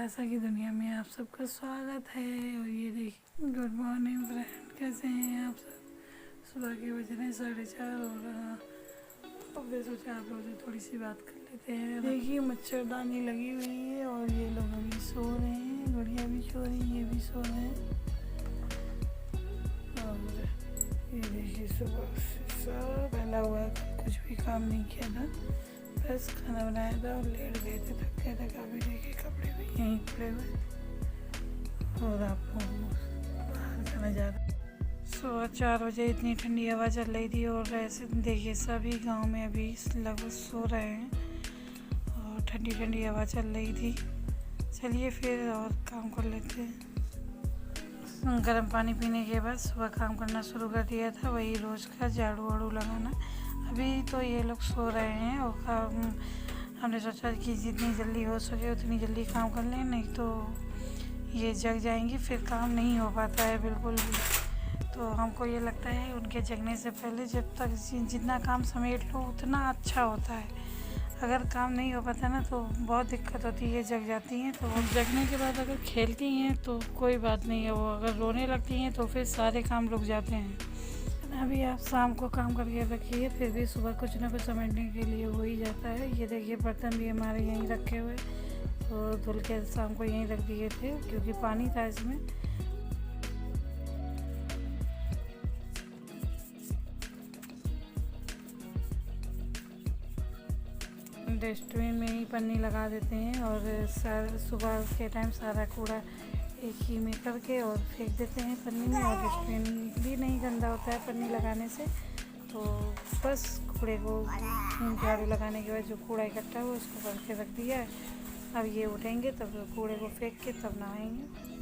आशा की दुनिया में आप सबका स्वागत है। और ये देखिए, गुड मॉर्निंग फ्रेंड, कैसे हैं आप सब। सुबह के बज रहे 4:30 हो रहा। अब सोचा आप लोगों से थोड़ी सी बात कर लेते हैं। देखिए मच्छरदानी लगी हुई है और ये लोग अभी सो रहे हैं, गुड़िया भी सो रही है, ये भी सो रहे हैं। और ये देखिए सुबह से सब फैला हुआ है, कुछ भी काम नहीं किया था, बस खाना बनाया था और लेट गए थे, थक गए थे काफ़ी। देखिए कपड़े भी यहीं पड़े हुए और आपको बाहर का नज़ारा। सुबह 4 बजे इतनी ठंडी हवा चल रही थी और ऐसे देखिए सभी गांव में अभी लगभग सो रहे हैं और ठंडी ठंडी हवा चल रही थी। चलिए फिर और काम कर लेते हैं। गर्म पानी पीने के बाद सुबह काम करना शुरू कर दिया था, वही रोज़ का झाड़ू वाड़ू लगाना। अभी तो ये लोग सो रहे हैं और काम हमने सोचा कि जितनी जल्दी हो सके उतनी जल्दी काम कर लें, नहीं तो ये जग जाएंगी, फिर काम नहीं हो पाता है बिल्कुल भी। तो हमको ये लगता है उनके जगने से पहले जब तक जितना काम समेट लो उतना अच्छा होता है। अगर काम नहीं हो पाता ना तो बहुत दिक्कत होती है, जग जाती हैं। तो जगने के बाद अगर खेलती हैं तो कोई बात नहीं है, वो अगर रोने लगती हैं तो फिर सारे काम रुक जाते हैं। अभी आप शाम को काम करके रखिए, फिर भी सुबह कुछ ना कुछ समेटने के लिए हो ही जाता है। ये देखिए बर्तन भी हमारे यहीं रखे हुए, तो धुल के शाम को यहीं रख दिए थे क्योंकि पानी था इसमें। डस्टबिन में ही पन्नी लगा देते हैं और सुबह के टाइम सारा कूड़ा एक ही में करके और फेंक देते हैं पन्नी में। और डस्टबिन भी नहीं गंदा होता है पन्नी लगाने से, तो बस कूड़े को झाड़ू लगाने के बाद जो कूड़ा इकट्ठा हुआ उसको करके रख दिया है। अब ये उठेंगे तब कूड़े को फेंक के तब नहाएंगे।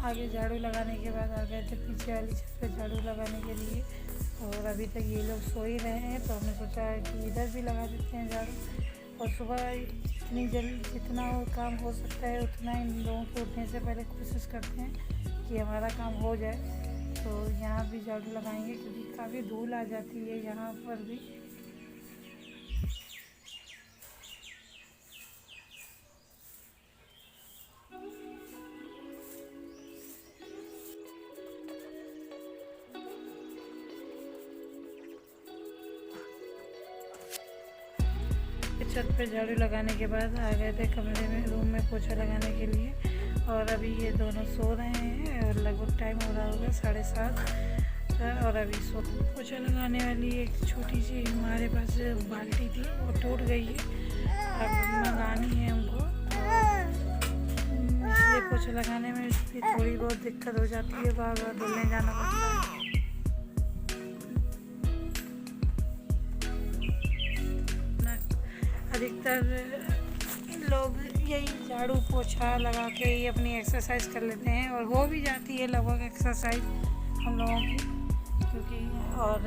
आगे झाड़ू लगाने के बाद आ गए थे पीछे वाली छत पे झाड़ू लगाने के लिए, और अभी तक ये लोग सो ही रहे हैं तो हमने सोचा है कि इधर भी लगा देते हैं झाड़ू। और सुबह जितना काम हो सकता है उतना इन लोगों के उठने से पहले कोशिश करते हैं कि हमारा काम हो जाए। तो यहाँ भी झाड़ू लगाएंगे क्योंकि काफ़ी धूल आ जाती है यहाँ पर भी। छत पे झाड़ू लगाने के बाद आ गए थे कमरे में, रूम में पोछा लगाने के लिए। और अभी ये दोनों सो रहे हैं और लगभग टाइम हो रहा होगा 7:30 और अभी पोछा लगाने वाली एक छोटी सी हमारे पास बाल्टी थी, वो टूट गई है, अब मंगानी है हमको। इसलिए पोछा लगाने में भी थोड़ी बहुत दिक्कत हो जाती है, बार बार धुलने जाना पड़ता है। अधिकतर लोग यही झाड़ू पोछा लगा के ही अपनी एक्सरसाइज कर लेते हैं और हो भी जाती है लगभग एक्सरसाइज हम लोगों की, क्योंकि और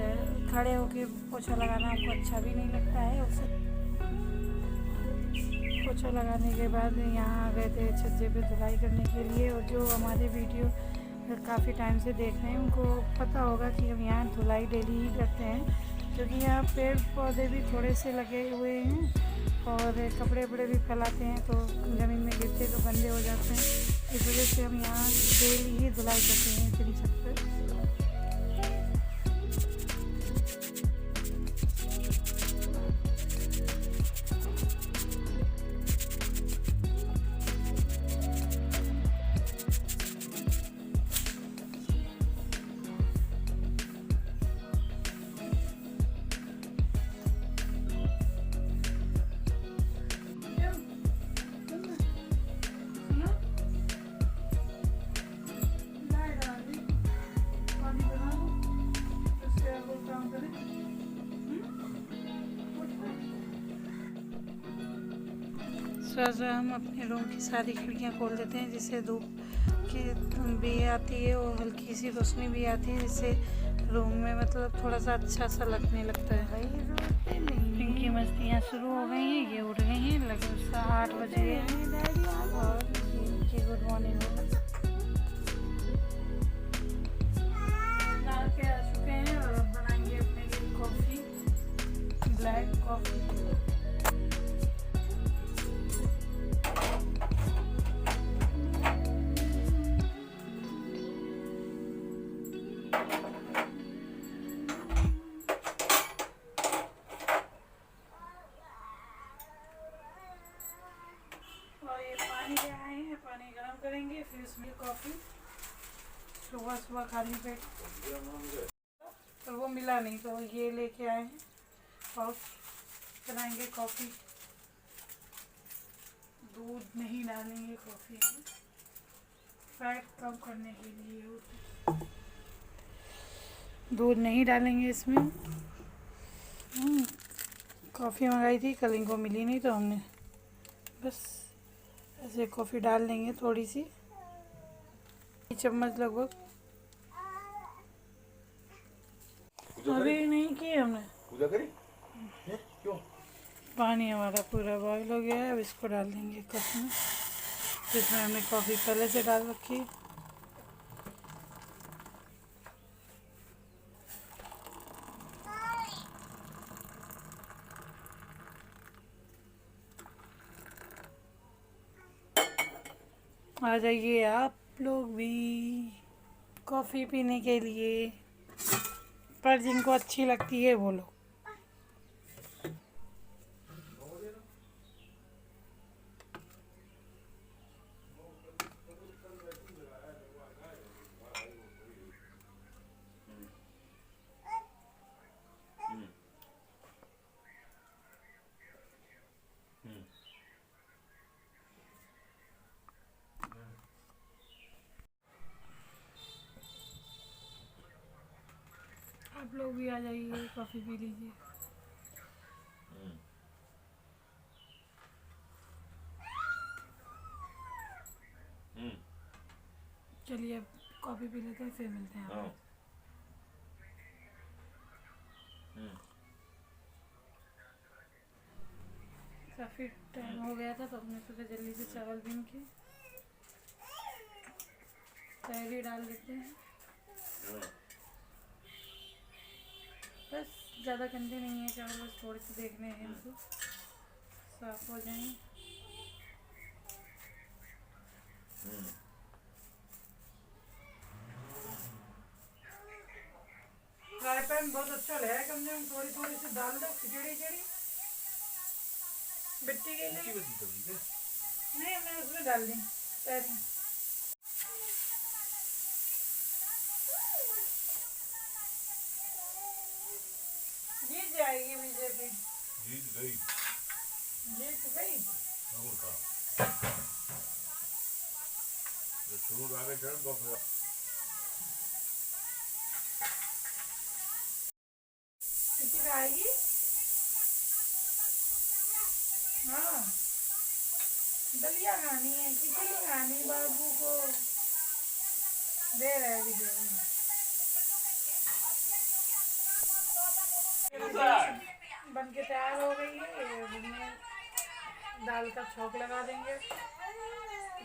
खड़े होके पोछा लगाना हमको अच्छा भी नहीं लगता है। उससे पोछा लगाने के बाद यहाँ आ गए थे छज्जे पे धुलाई करने के लिए। और जो हमारे वीडियो काफ़ी टाइम से देख रहे हैं उनको पता होगा कि हम यहाँ धुलाई डेली ही करते हैं, क्योंकि यहाँ पेड़ पौधे भी थोड़े से लगे हुए हैं और कपड़े वपड़े भी फैलाते हैं तो ज़मीन में गिरते तो गंदे हो जाते हैं। इस वजह से हम यहाँ डेली ही धुलाई करते हैं इतनी छत पर। थोड़ा हम अपने रूम की सारी खिड़कियाँ खोल देते हैं जिससे धूप की भी आती है और हल्की सी रोशनी भी आती है, जिससे रूम में मतलब थोड़ा सा अच्छा सा लगने लगता है। पिंकी मस्तियाँ शुरू हो गई हैं। ये उठ गई हैं, लगभग 8 बज गए हैं और ये गुड मॉर्निंग हो गई। नहा के आ चुके हैं और अब बनाएंगे अपने लिए कॉफ़ी, ब्लैक कॉफ़ी। और ये पानी ले आए हैं, पानी गर्म करेंगे फिर उसमें कॉफ़ी। सुबह सुबह खाली पेट, तो वो मिला नहीं तो ये लेके आए हैं और बनाएंगे कॉफ़ी। दूध नहीं डालेंगे कॉफ़ी में, फैट कम करने के लिए दूध नहीं डालेंगे इसमें। कॉफ़ी मंगाई थी कल, इनको मिली नहीं तो हमने बस ऐसे कॉफ़ी डाल देंगे थोड़ी सी, 1 चम्मच लगभग। अभी नहीं की हमने पूजा करी क्यों? पानी हमारा पूरा बॉईल हो गया है। अब इसको डाल देंगे कप में, जिसमें हमने कॉफ़ी पहले से डाल रखी है। आ जाइए आप लोग भी कॉफ़ी पीने के लिए, पर जिनको अच्छी लगती है वो लोग। आप लोग भी आ जाइए, कॉफ़ी पी लीजिए। चलिए अब कॉफ़ी पी लेते हैं, फिर मिलते हैं आपको। काफ़ी टाइम हो गया था तो हमने सोचा जल्दी से चावल बीन के तहरी डाल देते हैं। बस ज़्यादा गंदे नहीं है चावल, बस थोड़े से देखने हैं इनको साफ हो जाएं। फ्राई पैन बहुत अच्छा लगा है, कम से कम थोड़ी थोड़ी सी डाल दो, खिचड़ी खिचड़ी मिट्टी के लिए नहीं, हमने उसमें डाल दी तहरी। जीत जाएगी बीजेपी, जीत गई। जीत गई। और का जो शुरू आगे चढ़ गया किसी का आएगी। हाँ, दलिया खानी है, खिचड़ी खानी, बाबू को दे रहे वीडियो में। बन के तैयार हो गई है, ये दाल का छौंक लगा देंगे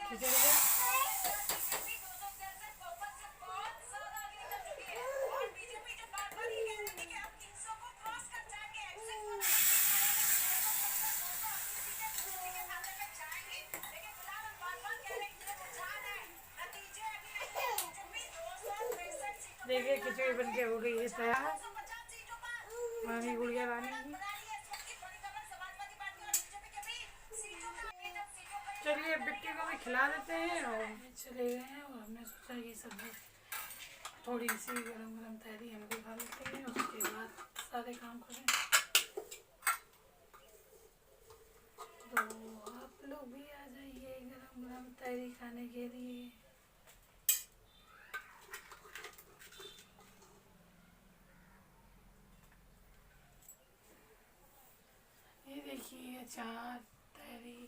खिचड़ी का। देखिए खिचड़ी बन के हो गई है तैयार, हमारी गुड़िया रानी की। चलिए बिट्टी को भी खिला देते हैं और चले गए हैं। और हमने सोचा ये सब्जी थोड़ी सी गरम गरम तहरी हम भी खा लेते हैं, उसके बाद सारे काम करें। तो आप लोग भी आ जाइए गरम गरम तहरी खाने के लिए। ये देखिए अचार तहरी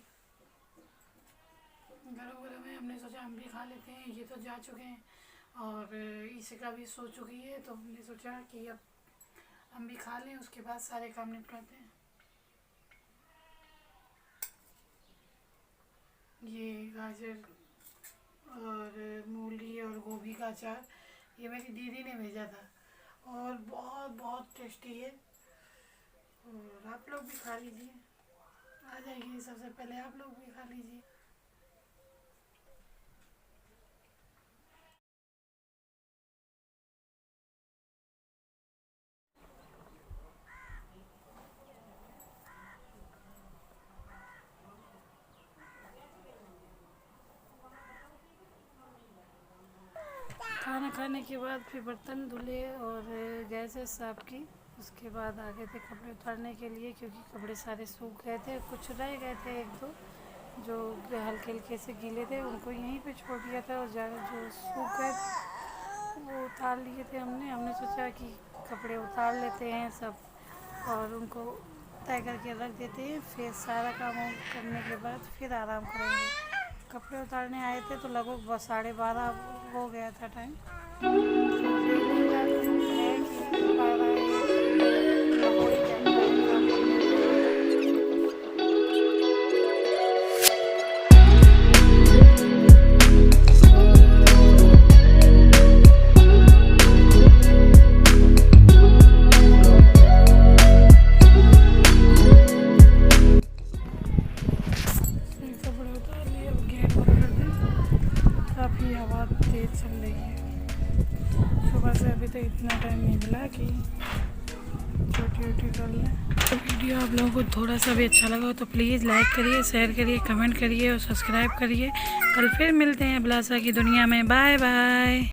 गरम गरम है, हमने सोचा हम भी खा लेते हैं। ये तो जा चुके हैं और इसका भी सो चुकी है, तो हमने सोचा कि अब हम भी खा लें, उसके बाद सारे काम निपटाते हैं। गाजर और मूली और गोभी का अचार। ये मेरी दीदी ने भेजा था और बहुत बहुत टेस्टी है। और आप लोग भी खा लीजिए, आ जाइए, सबसे पहले आप लोग भी खा लीजिए। खाना खाने के बाद फिर बर्तन धुले और गैस साफ़ की। उसके बाद आ गए थे कपड़े उतारने के लिए, क्योंकि कपड़े सारे सूख गए थे, कुछ रह गए थे एक दो जो हल्के हल्के से गीले थे, उनको यहीं पे छोड़ दिया था। और ज़्यादा जो सूख गए वो उतार लिए थे। हमने सोचा कि कपड़े उतार लेते हैं सब और उनको तय करके रख देते हैं, फिर सारा काम करने के बाद फिर आराम करेंगे। कपड़े उतारने आए थे तो लगभग 12:30 हो गया था टाइम। काफ़ी हवा तेज़ चल रही है। सुबह से अभी तक इतना टाइम नहीं मिला कि छोटी कर लें। तो वीडियो आप लोगों को थोड़ा सा भी अच्छा लगा हो तो प्लीज़ लाइक करिए, शेयर करिए, कमेंट करिए और सब्सक्राइब करिए। कल फिर मिलते हैं अभिलाषा की दुनिया में। Bye bye.